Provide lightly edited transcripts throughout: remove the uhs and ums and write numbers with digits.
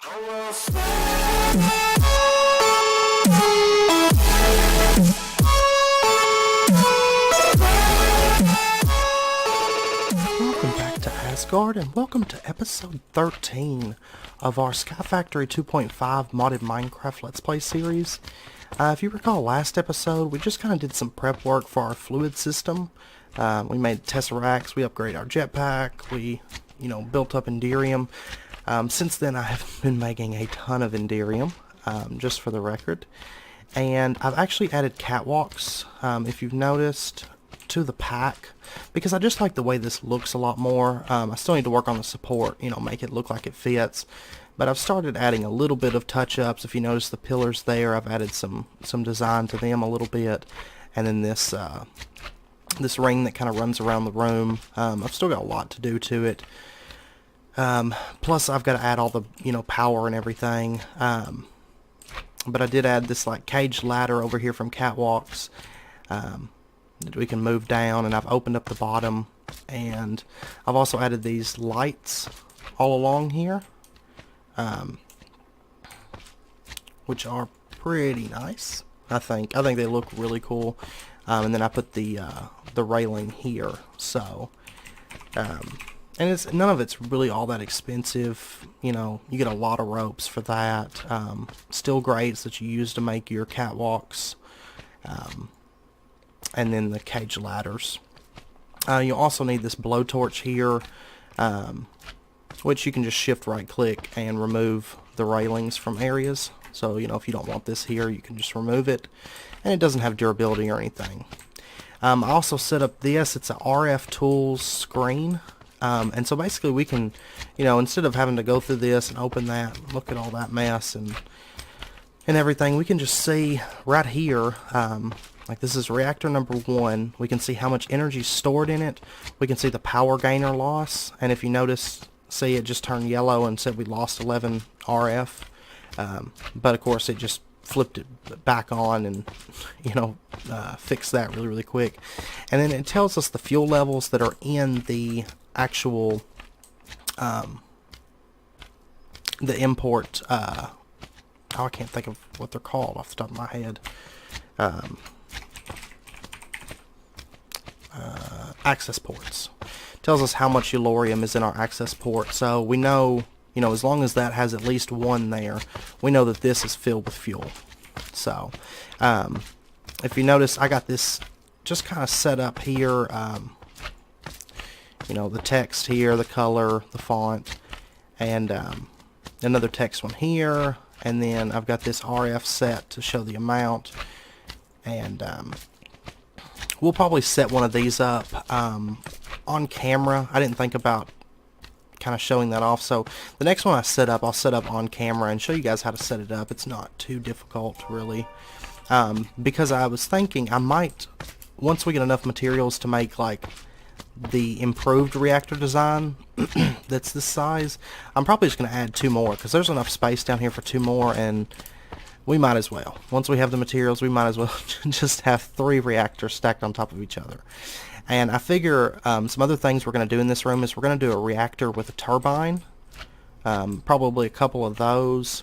Welcome back to Asgard, and welcome to episode 13 of our SkyFactory 2.5 modded Minecraft Let's Play series. If you recall last episode, we just kind of did some prep work for our fluid system. We made tesseracts, we upgraded our jetpack, we, built up Enderium. Since then I have been making a ton of Enderium, just for the record. And I've actually added catwalks, if you've noticed, to the pack, because I just like the way this looks a lot more. I still need to work on the support, make it look like it fits. But I've started adding a little bit of touch-ups. If you notice the pillars there, I've added some design to them a little bit. And then this this ring that kind of runs around the room. I've still got a lot to do to it. Plus I've got to add all the, power and everything. But I did add this like cage ladder over here from catwalks. That we can move down, and I've opened up the bottom, and I've also added these lights all along here, which are pretty nice. I think they look really cool. And then I put the railing here, so and none of it's really all that expensive. You get a lot of ropes for that. Steel grates that you use to make your catwalks. And then the cage ladders. You also need this blowtorch here, which you can just shift right click and remove the railings from areas. So if you don't want this here, you can just remove it, and it doesn't have durability or anything. I also set up this. It's a RF tools screen, and so basically we can, instead of having to go through this and open that, look at all that mess and everything, we can just see right here. Like this is reactor number 1. We can see how much energy is stored in it. We can see the power gainer loss. And if you notice, see it just turned yellow and said we lost 11 RF. But of course it just flipped it back on and, fixed that really, really quick. And then it tells us the fuel levels that are in the actual, the import, I can't think of what they're called off the top of my head. Access ports. Tells us how much Eulorium is in our access port, so we know, as long as that has at least 1 there, we know that this is filled with fuel. So, if you notice, I got this just kind of set up here, the text here, the color, the font, and another text one here, and then I've got this RF set to show the amount, and we'll probably set one of these up on camera. I didn't think about kind of showing that off, so the next one I set up, I'll set up on camera and show you guys how to set it up. It's not too difficult, really, because I was thinking I might, once we get enough materials to make like the improved reactor design that's this size, I'm probably just going to add 2 more, because there's enough space down here for 2 more, and we might as well. Once we have the materials, we might as well just have 3 reactors stacked on top of each other. And I figure some other things we're going to do in this room is we're going to do a reactor with a turbine, probably a couple of those,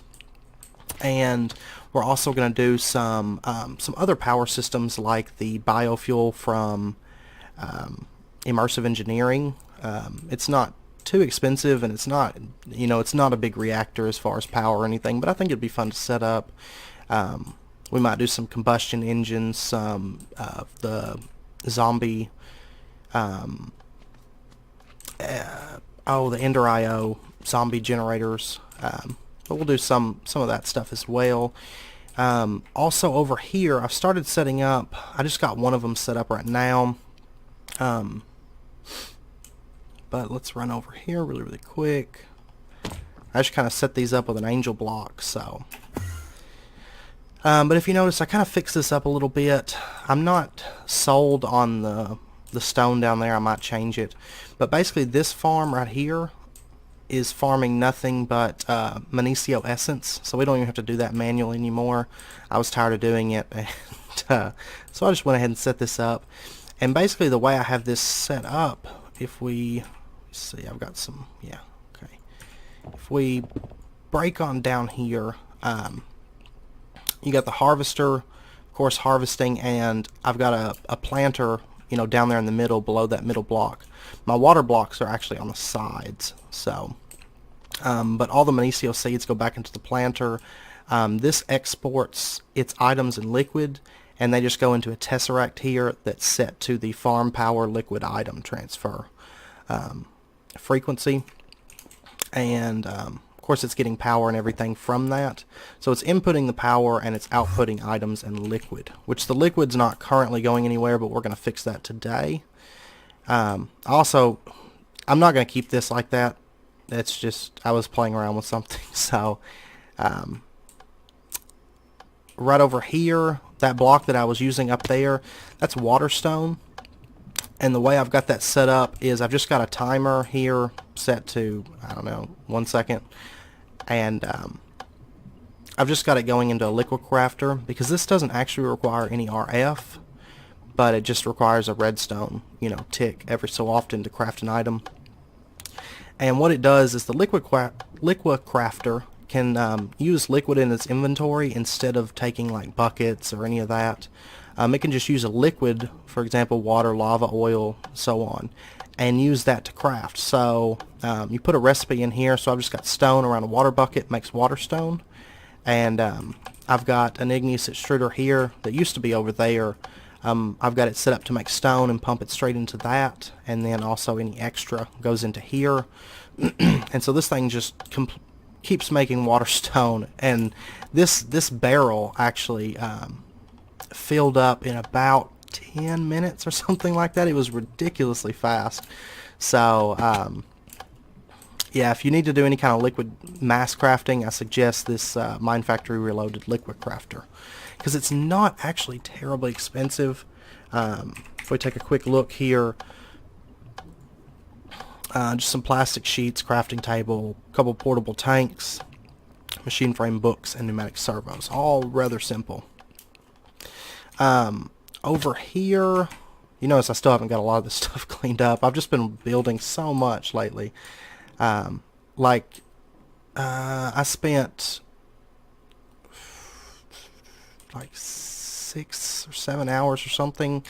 and we're also going to do some other power systems like the biofuel from Immersive Engineering. It's not too expensive, and it's not, it's not a big reactor as far as power or anything, but I think it'd be fun to set up. We might do some combustion engines, some of the zombie, the Ender IO zombie generators, but we'll do some of that stuff as well. Also over here, I've started setting up, I just got one of them set up right now. But let's run over here really, really quick. I just kind of set these up with an angel block, so. But if you notice, I kind of fixed this up a little bit. I'm not sold on the stone down there. I might change it. But basically, this farm right here is farming nothing but Magnesio Essence, so we don't even have to do that manually anymore. I was tired of doing it, and so I just went ahead and set this up. And basically, the way I have this set up, if we see, I've got some, yeah, okay. If we break on down here, you got the harvester, of course, harvesting, and I've got a planter, you know, down there in the middle, below that middle block. My water blocks are actually on the sides, so, but all the Manesio seeds go back into the planter. This exports its items in liquid, and they just go into a tesseract here that's set to the farm power liquid item transfer frequency, and of course it's getting power and everything from that. So it's inputting the power and it's outputting items in liquid, which the liquid's not currently going anywhere, but we're going to fix that today. Also, I'm not going to keep this like that. It's just, I was playing around with something. So right over here, that block that I was using up there, that's waterstone. And the way I've got that set up is I've just got a timer here set to, I don't know, 1 second. And I've just got it going into a liquid crafter because this doesn't actually require any RF, but it just requires a redstone, you know, tick every so often to craft an item. And what it does is the liquid crafter can use liquid in its inventory instead of taking like buckets or any of that. It can just use a liquid, for example, water, lava, oil, so on, and use that to craft. So you put a recipe in here, so I've just got stone around a water bucket, makes water stone, and I've got an igneous extruder here that used to be over there. I've got it set up to make stone and pump it straight into that, and then also any extra goes into here. And so this thing just keeps making water stone, and this barrel actually filled up in about 10 minutes or something like that. It was ridiculously fast. So yeah, if you need to do any kind of liquid mass crafting, I suggest this Mine Factory Reloaded liquid crafter, because it's not actually terribly expensive. If we take a quick look here, just some plastic sheets, crafting table, a couple portable tanks, machine frame books, and pneumatic servos, all rather simple. Over here, you notice I still haven't got a lot of this stuff cleaned up. I've just been building so much lately. I spent like 6 or 7 hours or something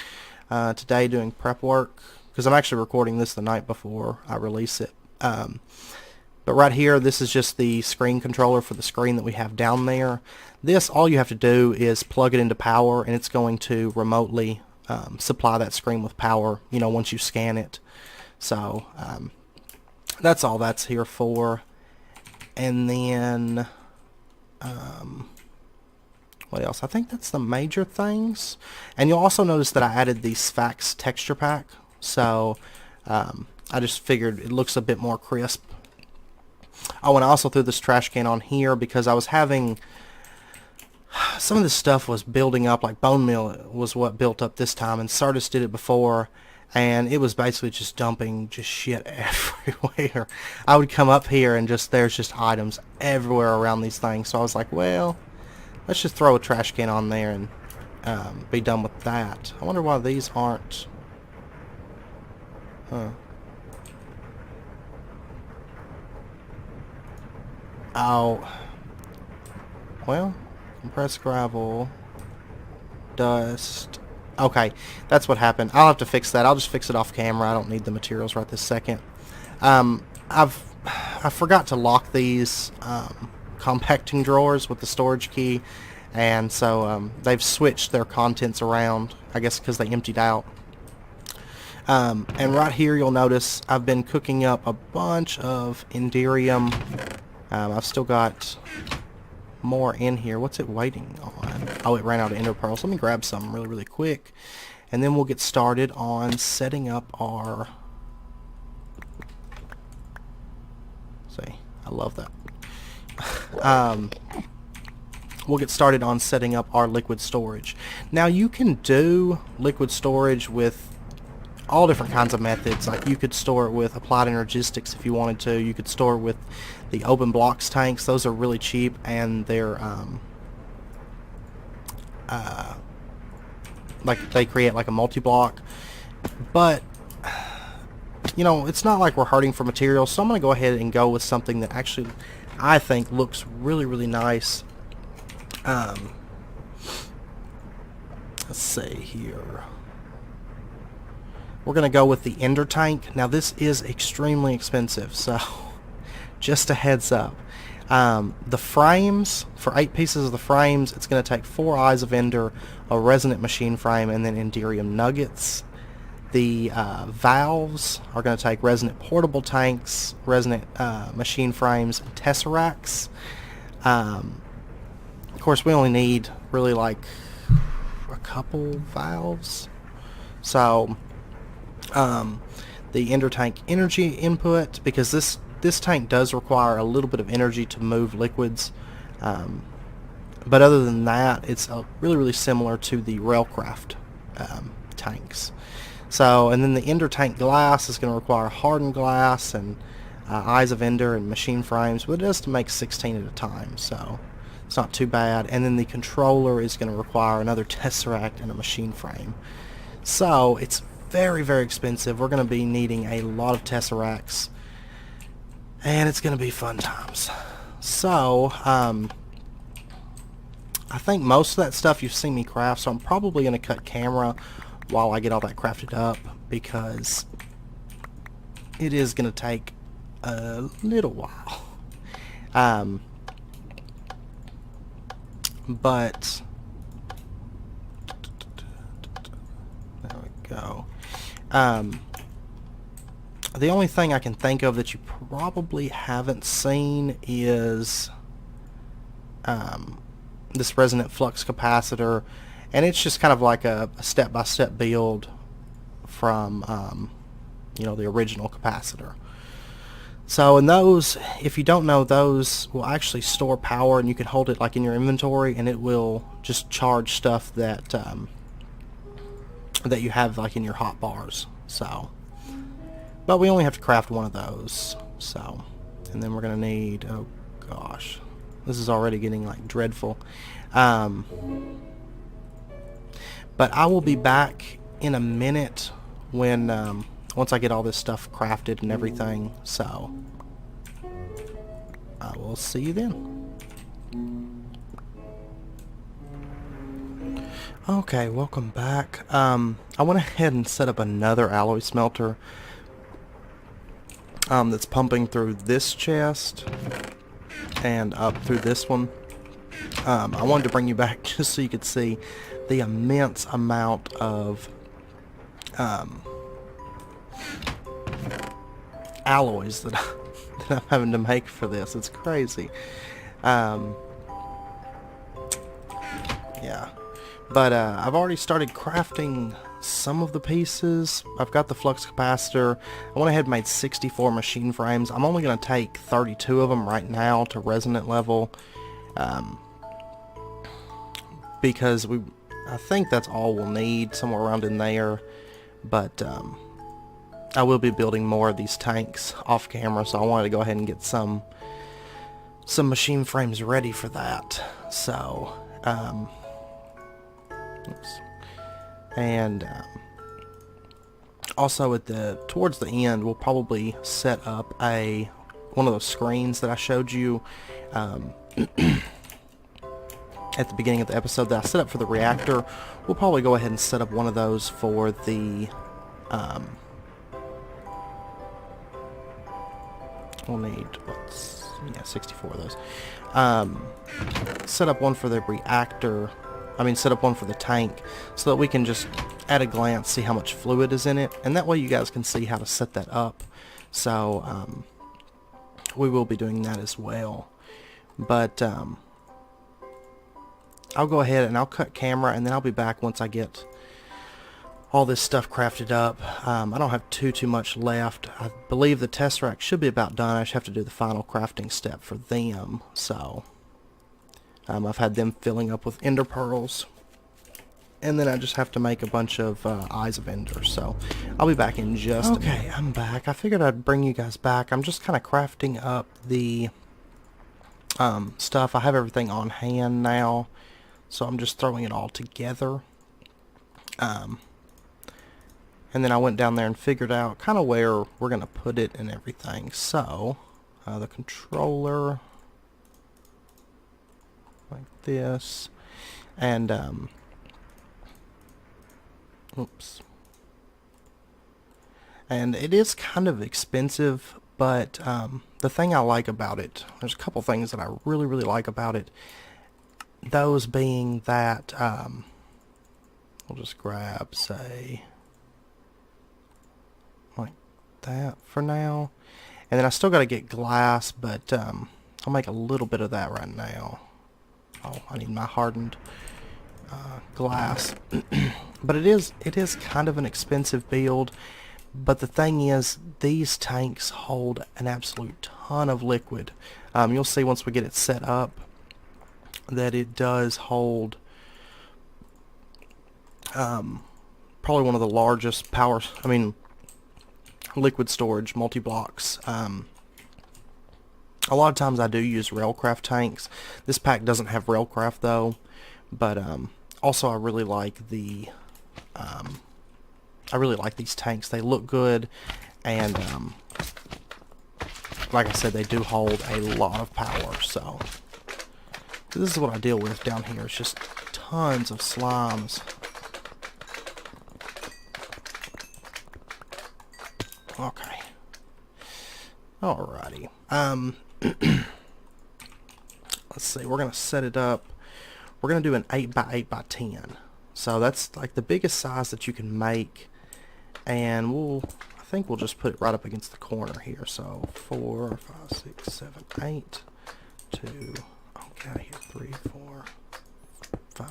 today doing prep work, because I'm actually recording this the night before I release it. But right here, this is just the screen controller for the screen that we have down there. This, all you have to do is plug it into power, and it's going to remotely supply that screen with power, you know, once you scan it. So that's all that's here for. And then what else? I think that's the major things. And you'll also notice that I added the Sphax texture pack. So I just figured it looks a bit more crisp. Oh, and I also threw this trash can on here because I was having some of this stuff was building up, like bone meal was what built up this time, and Sardis did it before, and it was basically just dumping just shit everywhere. I would come up here and there's just items everywhere around these things, so I was like, well, let's just throw a trash can on there and be done with that. I wonder why these aren't... Huh. Oh, well, compressed gravel, dust. Okay, that's what happened. I'll have to fix that. I'll just fix it off camera. I don't need the materials right this second. I forgot to lock these compacting drawers with the storage key, and so they've switched their contents around, I guess because they emptied out. And right here you'll notice I've been cooking up a bunch of Enderium. I've still got more in here. What's it waiting on? Oh, it ran out of Ender Pearls. Let me grab some really quick, and then we'll get started on setting up our... See, I love that. We'll get started on setting up our liquid storage. Now, you can do liquid storage with all different kinds of methods. Like, you could store it with applied energistics if you wanted to. You could store it with the open blocks tanks. Those are really cheap, and they're like they create like a multi-block. But you know, it's not like we're hurting for materials, so I'm going to go ahead and go with something that actually I think looks really, really nice. Let's see here. We're going to go with the Ender tank. Now this is extremely expensive, so just a heads up. The frames, for 8 pieces of the frames, it's going to take 4 Eyes of Ender, a resonant machine frame, and then Enderium nuggets. The valves are going to take resonant portable tanks, resonant machine frames, and tesseracts. Of course, we only need really like a couple valves. So the Ender tank energy input, because this tank does require a little bit of energy to move liquids, but other than that, it's really, really similar to the Railcraft tanks. So, and then the Ender tank glass is going to require hardened glass and Eyes of Ender and machine frames, but it does to make 16 at a time, so it's not too bad. And then the controller is going to require another tesseract and a machine frame. So it's very, very expensive. We're going to be needing a lot of tesseracts, and it's going to be fun times. So I think most of that stuff you've seen me craft, so I'm probably going to cut camera while I get all that crafted up, because it is going to take a little while. But there we go. The only thing I can think of that you probably haven't seen is this resonant flux capacitor, and it's just kind of like a step-by-step build from the original capacitor. So, and those, if you don't know, those will actually store power, and you can hold it like in your inventory, and it will just charge stuff that that you have like in your hot bars. So, but we only have to craft one of those. So, and then we're gonna need, oh gosh, this is already getting like dreadful. But I will be back in a minute when once I get all this stuff crafted and everything. So I will see you then. Okay, welcome back. I went ahead and set up another alloy smelter that's pumping through this chest and up through this one. I wanted to bring you back just so you could see the immense amount of alloys that I'm having to make for this. It's crazy. Yeah. But I've already started crafting some of the pieces. I've got the flux capacitor. I went ahead and made 64 machine frames. I'm only going to take 32 of them right now to resonant level, because I think that's all we'll need, somewhere around in there. But I will be building more of these tanks off camera, so I wanted to go ahead and get some machine frames ready for that. So oops. And also towards the end, we'll probably set up one of those screens that I showed you at the beginning of the episode that I set up for the reactor. We'll probably go ahead and set up one of those for the we'll need 64 of those. Set up one for the reactor. Set up one for the tank, so that we can just at a glance see how much fluid is in it, and that way you guys can see how to set that up. So we will be doing that as well. But I'll go ahead and I'll cut camera, and then I'll be back once I get all this stuff crafted up. I don't have too much left. I believe the tesseract should be about done. I just have to do the final crafting step for them. So I've had them filling up with ender pearls, and then I just have to make a bunch of Eyes of Ender. So I'll be back in just a minute. I'm back. I figured I'd bring you guys back. I'm just kind of crafting up the stuff. I have everything on hand now, so I'm just throwing it all together. And then I went down there and figured out kind of where we're going to put it and everything. So the controller, like this. And, oops. And it is kind of expensive, but the thing I like about it, there's a couple things that I really, really like about it. Those being that, we'll just grab, say, like that for now. And then I still got to get glass, but I'll make a little bit of that right now. Oh, I need my hardened glass. But it is kind of an expensive build. But the thing is, these tanks hold an absolute ton of liquid. You'll see once we get it set up that it does hold probably one of the largest liquid storage multi-blocks. A lot of times I do use railcraft tanks. This pack doesn't have railcraft though, but also I really like the these tanks. They look good, and like I said, they do hold a lot of power. So this is what I deal with down here. It's just tons of slimes. Okay. Alrighty. Let's see. We're gonna set it up. We're gonna do an 8x8x10. So that's like the biggest size that you can make, and I think we'll just put it right up against the corner here. So 4, 5, 6, 7, 8, 2. Okay, here 3, 4, 5,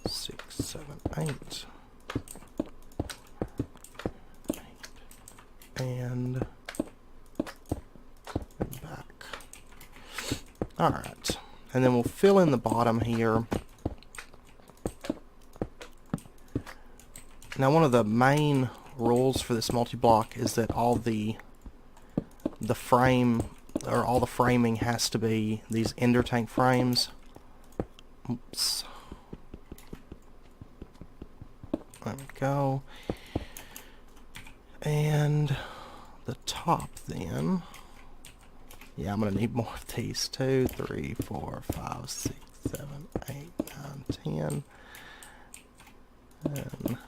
6, 7, 8. And back. Alright. And then we'll fill in the bottom here. Now, one of the main rules for this multi-block is that all the frame, or all the framing has to be these ender tank frames. Oops. There we go. And the top then, yeah, I'm going to need more of these. 2, 3, 4, 5, 6, 7, 8, 9, 10.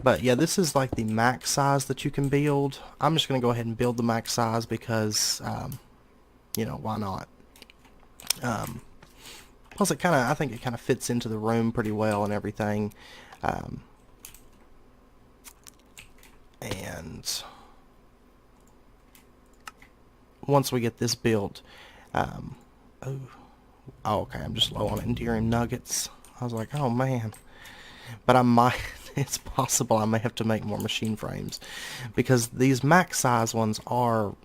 But yeah, this is like the max size that you can build. I'm just going to go ahead and build the max size because, you know, why not? Plus, I think it kind of fits into the room pretty well and everything. And once we get this built, okay, I'm just low on Enduring nuggets. I was like, oh man. But it's possible I may have to make more machine frames, because these max size ones are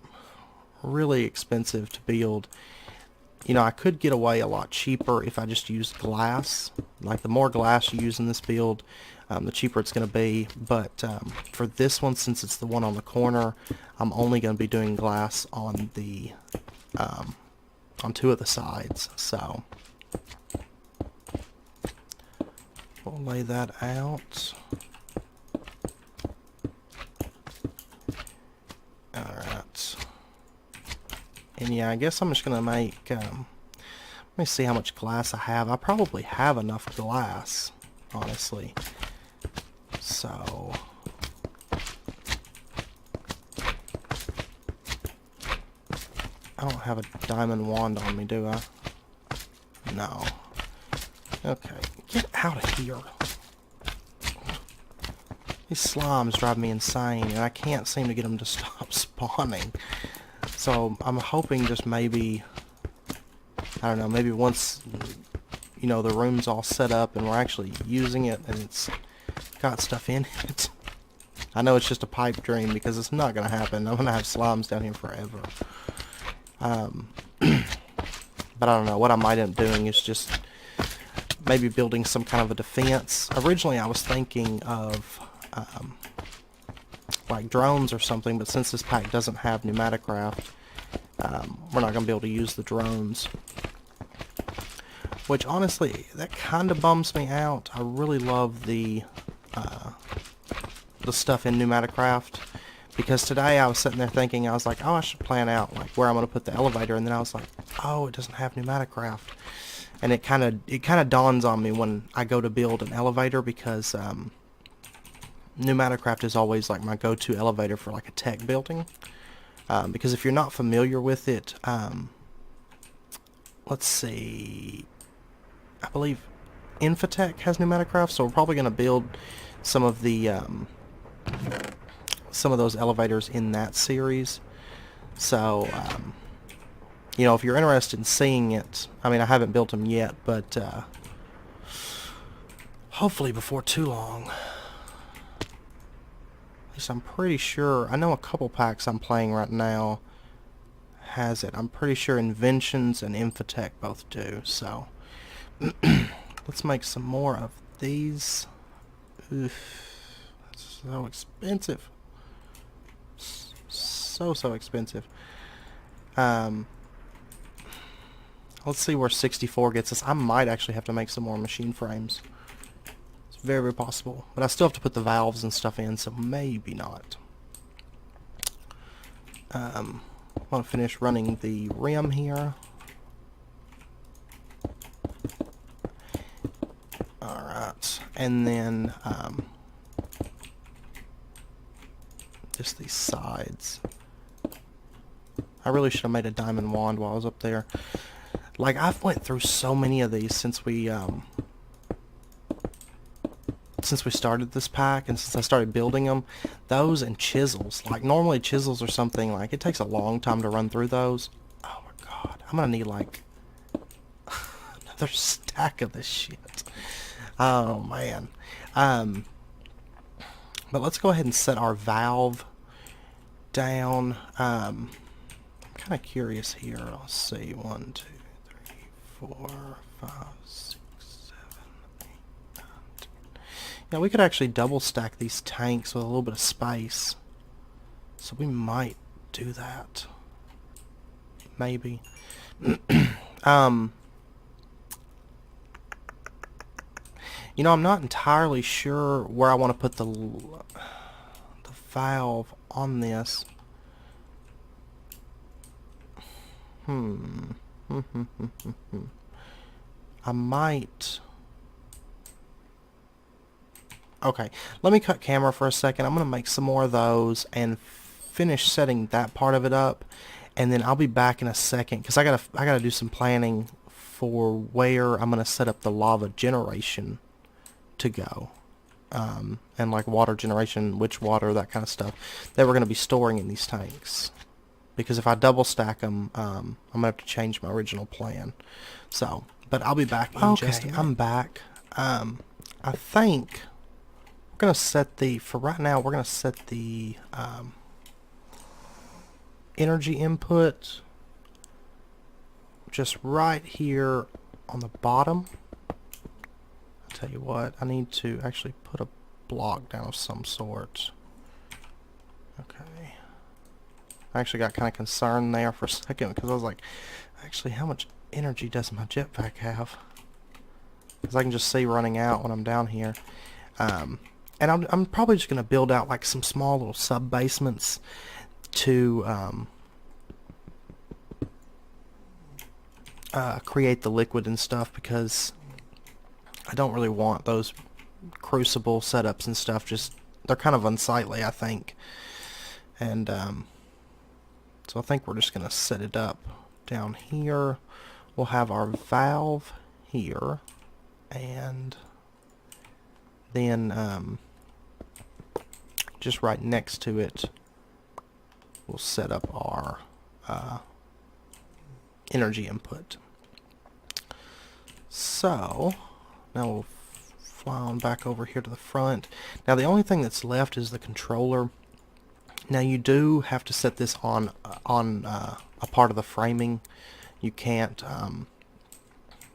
really expensive to build. You know, I could get away a lot cheaper if I just used glass. Like, the more glass you use in this build, the cheaper it's going to be. But for this one, since it's the one on the corner, I'm only going to be doing glass on the on 2 of the sides. So we'll lay that out. Alright. And yeah, I guess I'm just going to make, let me see how much glass I have. I probably have enough glass, honestly. So, I don't have a diamond wand on me, do I? No. Okay, get out of here. These slimes drive me insane, and I can't seem to get them to stop spawning. So I'm hoping just maybe, I don't know, maybe once, you know, the room's all set up and we're actually using it and it's got stuff in it. I know it's just a pipe dream, because it's not going to happen. I'm going to have slimes down here forever. But I don't know, what I might end up doing is just maybe building some kind of a defense. Originally I was thinking of like drones or something, but since this pack doesn't have pneumatic craft, we're not going to be able to use the drones. Which, honestly, that kind of bums me out. I really love the stuff in pneumatic craft, because today I was sitting there thinking, I was like, oh, I should plan out like where I'm going to put the elevator, and then I was like, Oh, it doesn't have pneumaticraft. And it kind of dawns on me when I go to build an elevator, because pneumaticraft is always like my go-to elevator for like a tech building. Because if you're not familiar with it, let's see, I believe Infotech has pneumaticraft, so we're probably going to build some of those elevators in that series. So you know, if you're interested in seeing it, I mean, I haven't built them yet, but hopefully before too long. At least I'm pretty sure, I know a couple packs I'm playing right now has it. I'm pretty sure Inventions and Infotech both do, so let's make some more of these. Oof, that's so expensive. So expensive. Let's see where 64 gets us. I might actually have to make some more machine frames. It's very, very possible. But I still have to put the valves and stuff in, so maybe not. I want to finish running the rim here. Alright. And then just these sides. I really should have made a diamond wand while I was up there. Like, I've went through so many of these since we started this pack, and since I started building them. Those and chisels. Like, normally chisels or something, like, it takes a long time to run through those. Oh my god. I'm gonna need, like, another stack of this shit. Oh, man. But let's go ahead and set our valve down. I'm kind of curious here. Let's see. 1, 2, 3, 4, 5, 6, 7, 8, 9, 10. Yeah, we could actually double stack these tanks with a little bit of space. So we might do that. Maybe. You know, I'm not entirely sure where I want to put the valve on this. I might... Okay, let me cut camera for a second. I'm going to make some more of those and finish setting that part of it up. And then I'll be back in a second, because I gotta do some planning for where I'm going to set up the lava generation to go. And like water generation, which water, that kind of stuff that we're going to be storing in these tanks. Because if I double stack them, I'm going to have to change my original plan. So, but I'll be back in just a minute. I'm back. I think we're going to set the, for right now, we're going to set the energy input just right here on the bottom. I'll tell you what, I need to actually put a block down of some sort. Okay. I actually got kind of concerned there for a second, because I was like, actually, how much energy does my jetpack have? Because I can just see running out when I'm down here. And I'm probably just going to build out like some small little sub-basements to create the liquid and stuff, because I don't really want those crucible setups and stuff. Just, they're kind of unsightly, I think. And so I think we're just going to set it up down here. We'll have our valve here, and then just right next to it, we'll set up our energy input. So now we'll fly on back over here to the front. Now the only thing that's left is the controller. Now you do have to set this on a part of the framing. You can't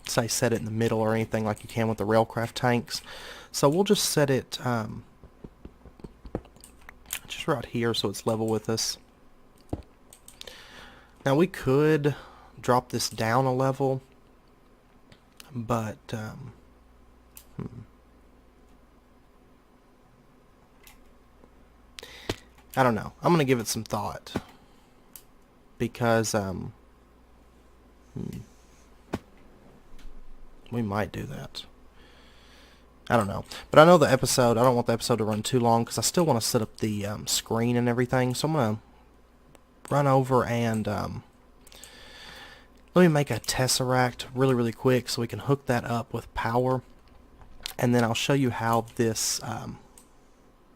say set it in the middle or anything like you can with the railcraft tanks. So we'll just set it just right here so it's level with us. Now we could drop this down a level, but I don't know. I'm going to give it some thought, because We might do that. I don't know. But I know the episode, I don't want the episode to run too long because I still want to set up the screen and everything. So I'm going to run over and let me make a tesseract really quick so we can hook that up with power. And then I'll show you how this,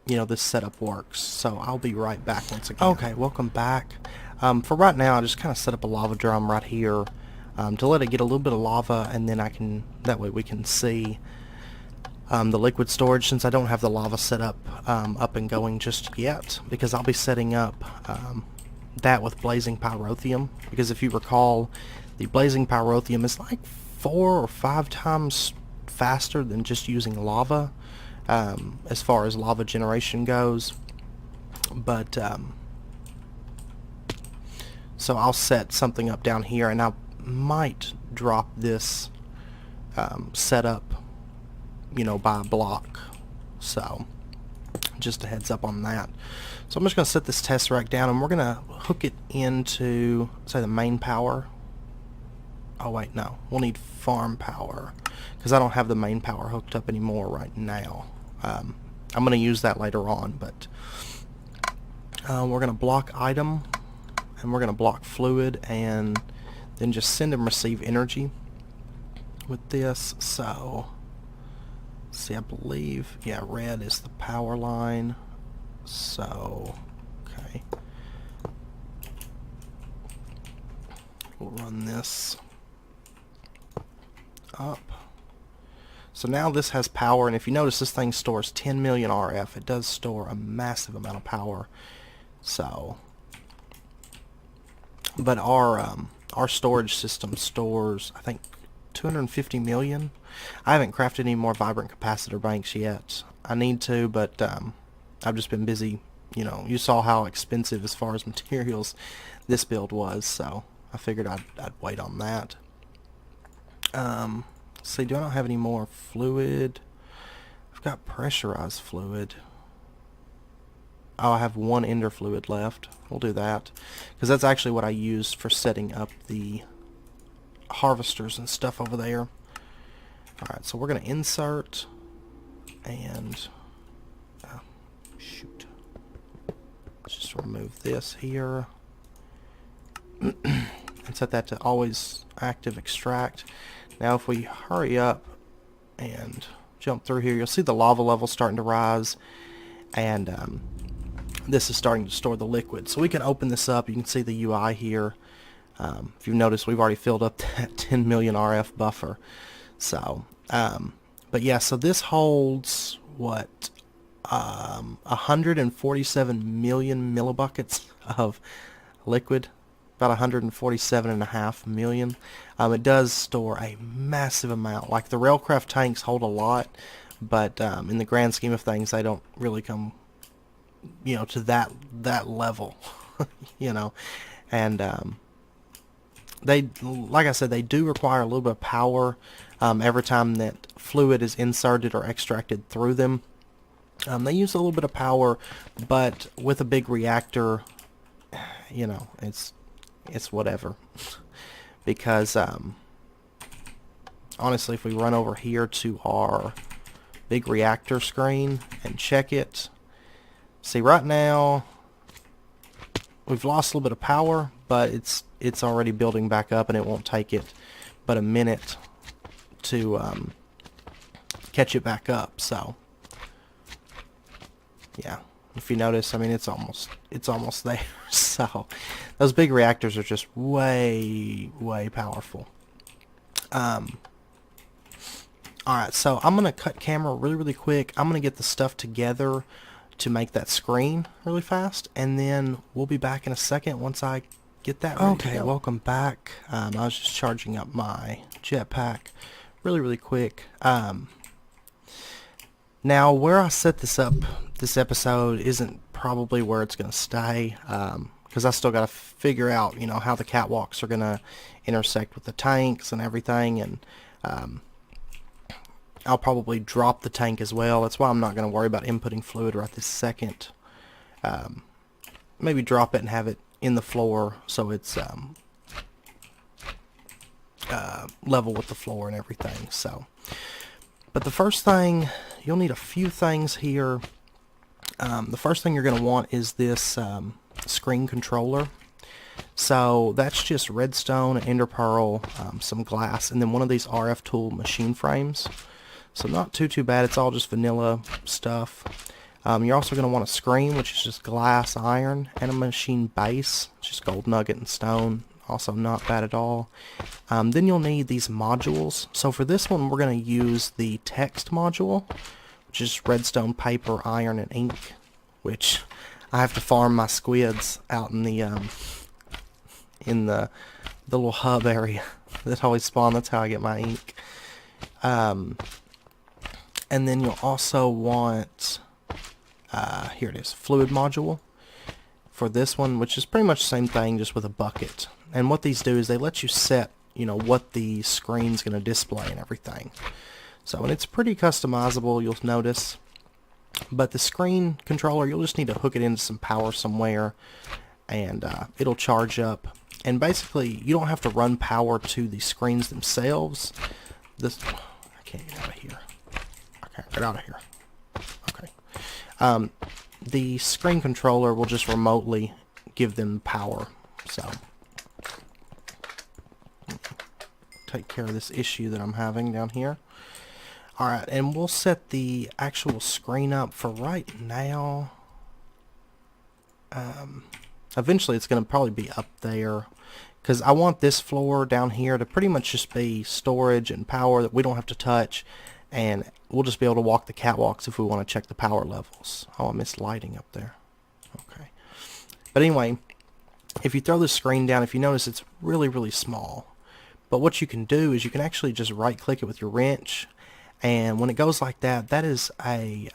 this setup works. So I'll be right back once again. Okay, welcome back. For right now, I just kind of set up a lava drum right here to let it get a little bit of lava, and then that way we can see the liquid storage, since I don't have the lava set up and going just yet, because I'll be setting up that with blazing pyrotheum, because if you recall, the blazing pyrotheum is like 4 or 5 times faster than just using lava as far as lava generation goes. But so I'll set something up down here, and I might drop this setup, by a block. So just a heads up on that. So I'm just going to set this tesseract down, and we're going to hook it into, say, the main power. Oh wait, no, we'll need farm power because I don't have the main power hooked up anymore right now. I'm going to use that later on, but we're going to block item, and we're going to block fluid, and then just send and receive energy with this. So see, I believe, yeah, red is the power line. So okay, we'll run this up. So now this has power, and if you notice, this thing stores 10 million RF. It does store a massive amount of power. So, but our storage system stores, I think, 250 million. I haven't crafted any more vibrant capacitor banks yet. I need to, but I've just been busy. You saw how expensive as far as materials this build was, so I figured I'd wait on that. See, do I not have any more fluid? I've got pressurized fluid. Oh, I have 1 ender fluid left. We'll do that, because that's actually what I used for setting up the harvesters and stuff over there. Alright, so we're going to insert and shoot. Let's just remove this here and set that to always active extract. Now if we hurry up and jump through here, you'll see the lava level starting to rise, and this is starting to store the liquid. So we can open this up. You can see the UI here. If you've noticed, we've already filled up that 10 million RF buffer. So, but yeah, so this holds, what, 147 million millibuckets of liquid, about 147.5 million. It does store a massive amount. Like, the railcraft tanks hold a lot, but in the grand scheme of things, they don't really come, to that level, and they, like I said, they do require a little bit of power every time that fluid is inserted or extracted through them. They use a little bit of power, but with a big reactor, it's whatever. Because honestly, if we run over here to our big reactor screen and check it, see, right now we've lost a little bit of power, but it's already building back up, and it won't take it but a minute to catch it back up. So yeah, if you notice, I mean, it's almost there. So those big reactors are just way powerful. Alright, so I'm gonna cut camera really quick. I'm gonna get the stuff together to make that screen really fast, and then we'll be back in a second once I get that ready. Okay, welcome back. I was just charging up my jetpack really quick. Now, where I set this up, this episode isn't probably where it's going to stay, because I still got to figure out, how the catwalks are going to intersect with the tanks and everything, and I'll probably drop the tank as well. That's why I'm not going to worry about inputting fluid right this second. Maybe drop it and have it in the floor so it's level with the floor and everything. So, but the first thing, you'll need a few things here. The first thing you're going to want is this screen controller. So that's just redstone, an ender pearl, some glass, and then one of these RF tool machine frames. So not too bad. It's all just vanilla stuff. You're also going to want a screen, which is just glass, iron, and a machine base, just gold nugget and stone. Also not bad at all. Then you'll need these modules. So for this one, we're going to use the text module, which is redstone, paper, iron, and ink, which I have to farm my squids out in the little hub area that always spawn. That's how I get my ink. And then you'll also want, here it is, fluid module for this one, which is pretty much the same thing, just with a bucket. And what these do is they let you set, you know, what the screen's going to display and everything. So, and it's pretty customizable, you'll notice. But the screen controller, you'll just need to hook it into some power somewhere, and it'll charge up. And basically, you don't have to run power to the screens themselves. I can't get out of here. Okay, get out of here. Okay. The screen controller will just remotely give them power. So, take care of this issue that I'm having down here. Alright, and we'll set the actual screen up for right now. Eventually it's going to probably be up there, because I want this floor down here to pretty much just be storage and power that we don't have to touch, and we'll just be able to walk the catwalks if we want to check the power levels. Oh, I missed lighting up there. Okay. But anyway, if you throw the screen down, if you notice, it's really small. But what you can do is you can actually just right click it with your wrench, and when it goes like that, that is a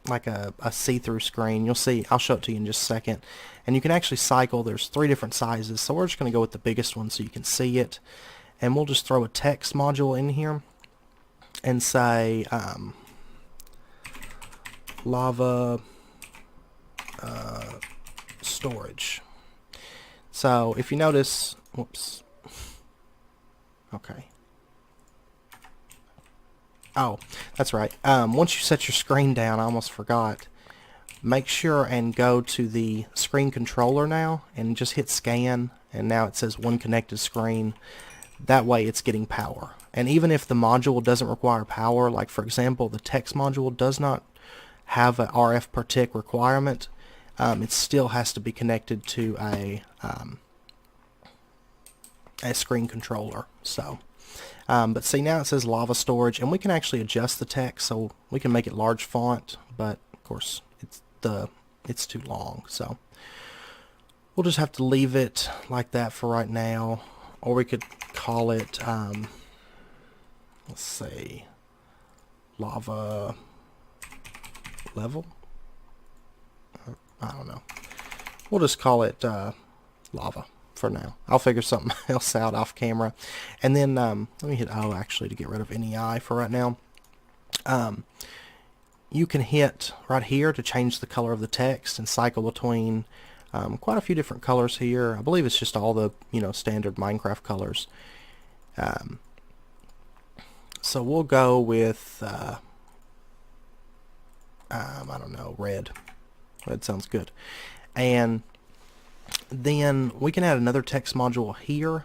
like a see-through screen. You'll see, I'll show it to you in just a second. And you can actually cycle. There's 3 different sizes, so we're just going to go with the biggest one so you can see it. And we'll just throw a text module in here and say lava storage. So if you notice, whoops. Okay. Oh, that's right. Once you set your screen down, I almost forgot. Make sure and go to the screen controller now and just hit scan, and now it says one connected screen. That way it's getting power. And even if the module doesn't require power, like for example the text module does not have a RF per tick requirement, it still has to be connected to a screen controller. So, but see, now it says lava storage, and we can actually adjust the text, so we can make it large font, but of course it's too long, so we'll just have to leave it like that for right now. Or we could call it let's see, lava level. I don't know. We'll just call it lava for now. I'll figure something else out off camera. And then let me hit O actually to get rid of any I for right now. You can hit right here to change the color of the text and cycle between quite a few different colors here. I believe it's just all the standard Minecraft colors. So we'll go with I don't know, red. Red sounds good. And then we can add another text module here.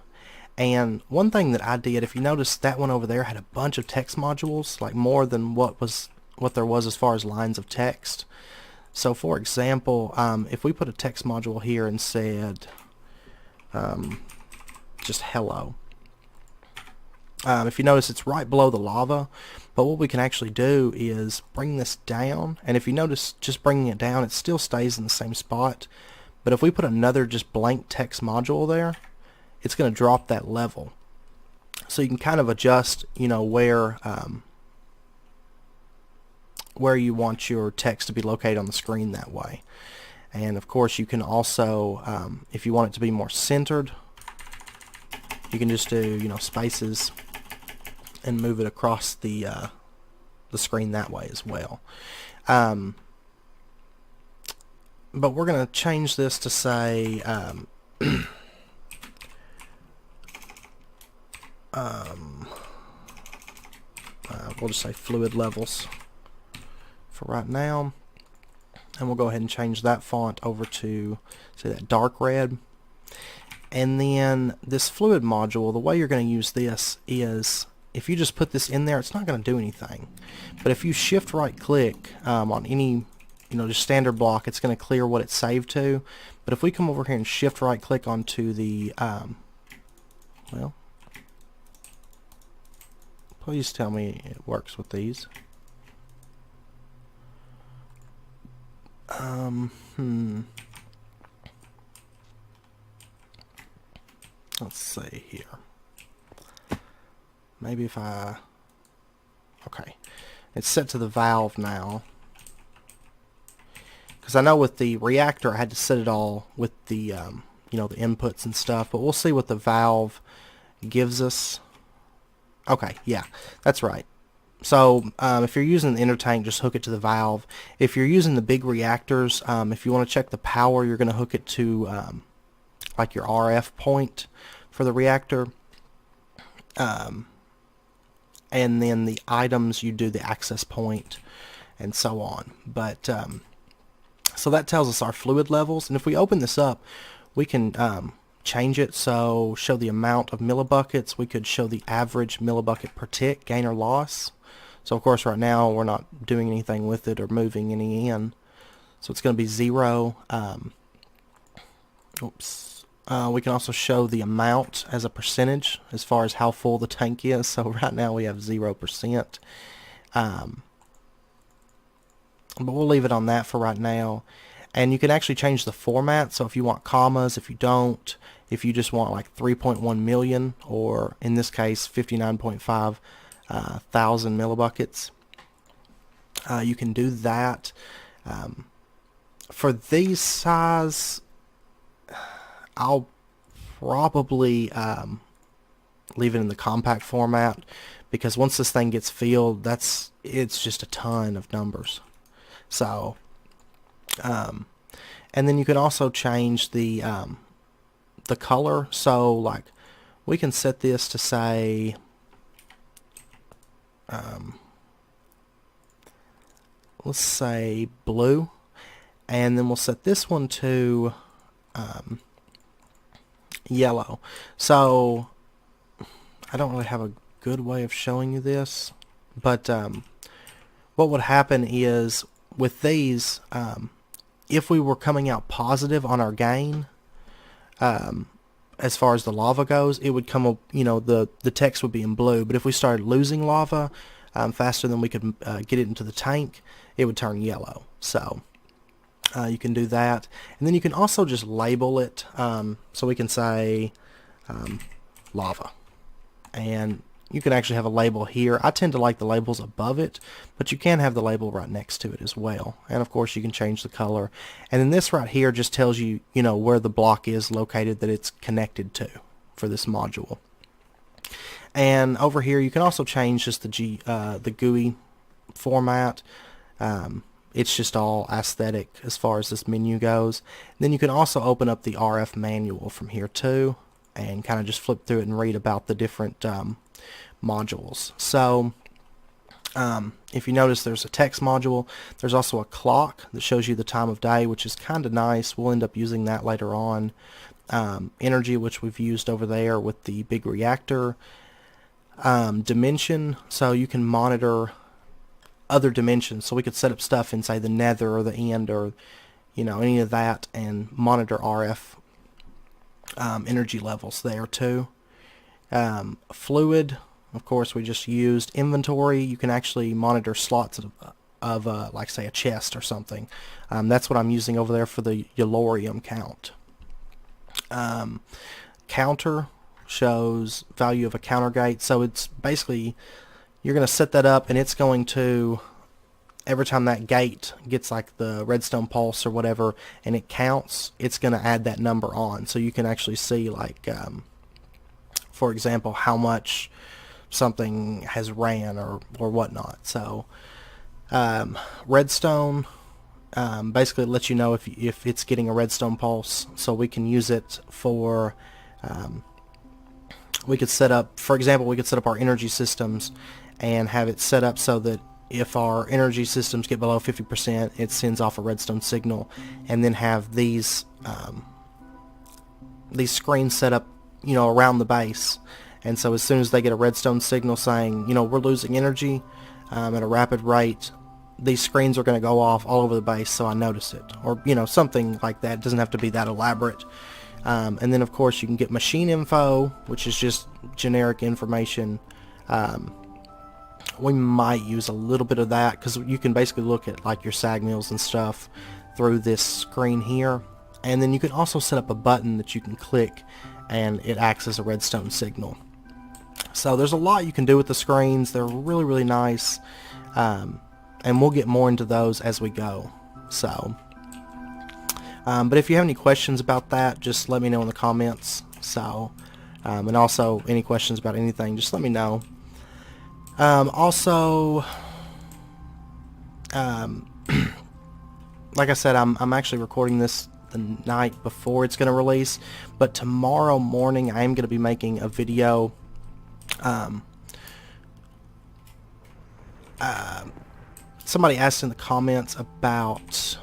And one thing that I did, if you notice, that one over there had a bunch of text modules, like more than what there was as far as lines of text. So for example, if we put a text module here and said just hello, if you notice, it's right below the lava. But what we can actually do is bring this down, and if you notice, just bringing it down, it still stays in the same spot. But if we put another just blank text module there, it's going to drop that level. So you can kind of adjust, where you want your text to be located on the screen that way. And of course, you can also, if you want it to be more centered, you can just do, spaces and move it across the screen that way as well. But we're going to change this to say we'll just say fluid levels for right now, and we'll go ahead and change that font over to, say, that dark red. And then this fluid module, the way you're going to use this is, if you just put this in there, it's not going to do anything. But if you shift right click on any, just standard block, it's going to clear what it's saved to. But if we come over here and shift right click onto the, well, please tell me it works with these. Let's see here. Maybe if okay, it's set to the valve now. Because I know with the reactor I had to set it all with the, the inputs and stuff. But we'll see what the valve gives us. Okay, yeah, that's right. So if you're using the inner tank, just hook it to the valve. If you're using the big reactors, if you want to check the power, you're going to hook it to like your RF point for the reactor. And then the items, you do the access point and so on. But so that tells us our fluid levels. And if we open this up, we can change it. So show the amount of millibuckets. We could show the average millibucket per tick, gain or loss. So of course right now we're not doing anything with it or moving any in. So it's going to be 0. We can also show the amount as a percentage as far as how full the tank is. So right now we have 0%. But we'll leave it on that for right now. And you can actually change the format. So if you want commas, if you don't, if you just want like 3.1 million, or in this case 59.5 thousand millibuckets, you can do that. For these size, I'll probably leave it in the compact format, because once this thing gets filled, it's just a ton of numbers. So and then you can also change the color. So like we can set this to say let's say blue, and then we'll set this one to yellow. So I don't really have a good way of showing you this, but what would happen is with these, if we were coming out positive on our gain, as far as the lava goes, it would come up, the text would be in blue. But if we started losing lava faster than we could get it into the tank, it would turn yellow. So you can do that. And then you can also just label it. So we can say lava. And you can actually have a label here. I tend to like the labels above it, but you can have the label right next to it as well. And of course you can change the color. And then this right here just tells you, where the block is located that it's connected to for this module. And over here you can also change just the GUI format. It's just all aesthetic as far as this menu goes. And then you can also open up the RF manual from here too, and kind of just flip through it and read about the different modules. So if you notice, there's a text module. There's also a clock that shows you the time of day, which is kind of nice. We'll end up using that later on. Energy, which we've used over there with the big reactor. Dimension, so you can monitor other dimensions. So we could set up stuff in, say, the nether or the end, or any of that, and monitor RF energy levels there too. Fluid, of course, we just used. Inventory, you can actually monitor slots of like, say, a chest or something. That's what I'm using over there for the Yellorium count. Counter shows value of a counter gate. So it's basically, you're going to set that up, and it's going to, every time that gate gets like the redstone pulse or whatever, and it counts, it's going to add that number on. So you can actually see, like, for example, how much something has ran or whatnot. So redstone basically it lets you know if it's getting a redstone pulse, so we can use it for we could set up, for example, we could set up our energy systems and have it set up so that if our energy systems get below 50%, it sends off a redstone signal, and then have these screens set up, you know, around the base. And so as soon as they get a redstone signal saying, you know, we're losing energy at a rapid rate, these screens are going to go off all over the base, so I notice it, or, you know, something like that. It doesn't have to be that elaborate. And then of course you can get machine info, which is just generic information. We might use a little bit of that, because you can basically look at like your sag mills and stuff through this screen here. And then you can also set up a button that you can click and it acts as a redstone signal. So there's a lot you can do with the screens. They're really, really nice. And we'll get more into those as we go. So, but if you have any questions about that, just let me know in the comments. So, and also any questions about anything, just let me know. Also, like I said, I'm actually recording this the night before it's going to release, but tomorrow morning I am going to be making a video. Somebody asked in the comments about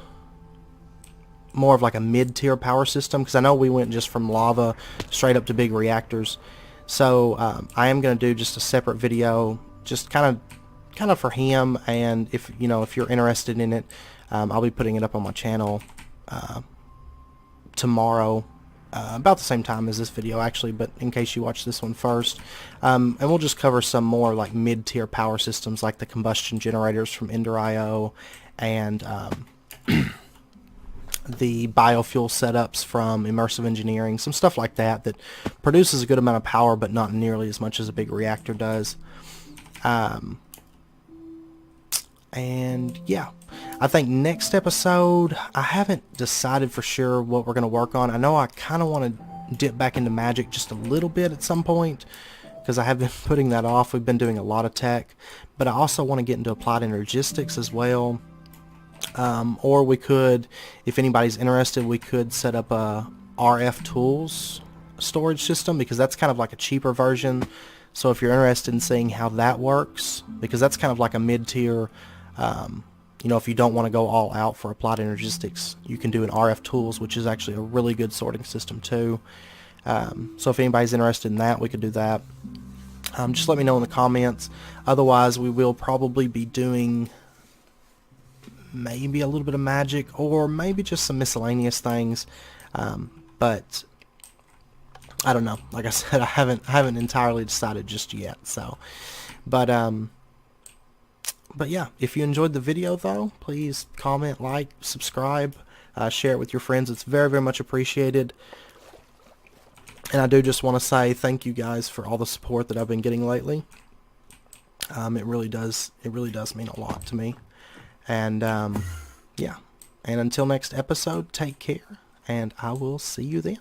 more of like a mid-tier power system, because I know we went just from lava straight up to big reactors. So I am going to do just a separate video, just kind of for him, and if you know, if you're interested in it, I'll be putting it up on my channel tomorrow, about the same time as this video actually, but in case you watch this one first. And we'll just cover some more like mid-tier power systems, like the combustion generators from Ender.io, and the biofuel setups from Immersive Engineering, some stuff like that that produces a good amount of power but not nearly as much as a big reactor does. And yeah, I think next episode, I haven't decided for sure what we're going to work on. I know I kind of want to dip back into magic just a little bit at some point, because I have been putting that off. We've been doing a lot of tech, but I also want to get into applied energistics as well. Or we could, if anybody's interested, we could set up a RF tools storage system, because that's kind of like a cheaper version. So if you're interested in seeing how that works, because that's kind of like a mid-tier, you know, if you don't want to go all out for applied energistics, you can do an RF tools, which is actually a really good sorting system too. So if anybody's interested in that, we could do that. Just let me know in the comments. Otherwise, we will probably be doing maybe a little bit of magic, or maybe just some miscellaneous things. But I don't know. Like I said, I haven't entirely decided just yet. So, but yeah, if you enjoyed the video though, please comment, like, subscribe, share it with your friends. It's very, very much appreciated. And I do just want to say thank you guys for all the support that I've been getting lately. It really does mean a lot to me. And yeah, and until next episode, take care, and I will see you then.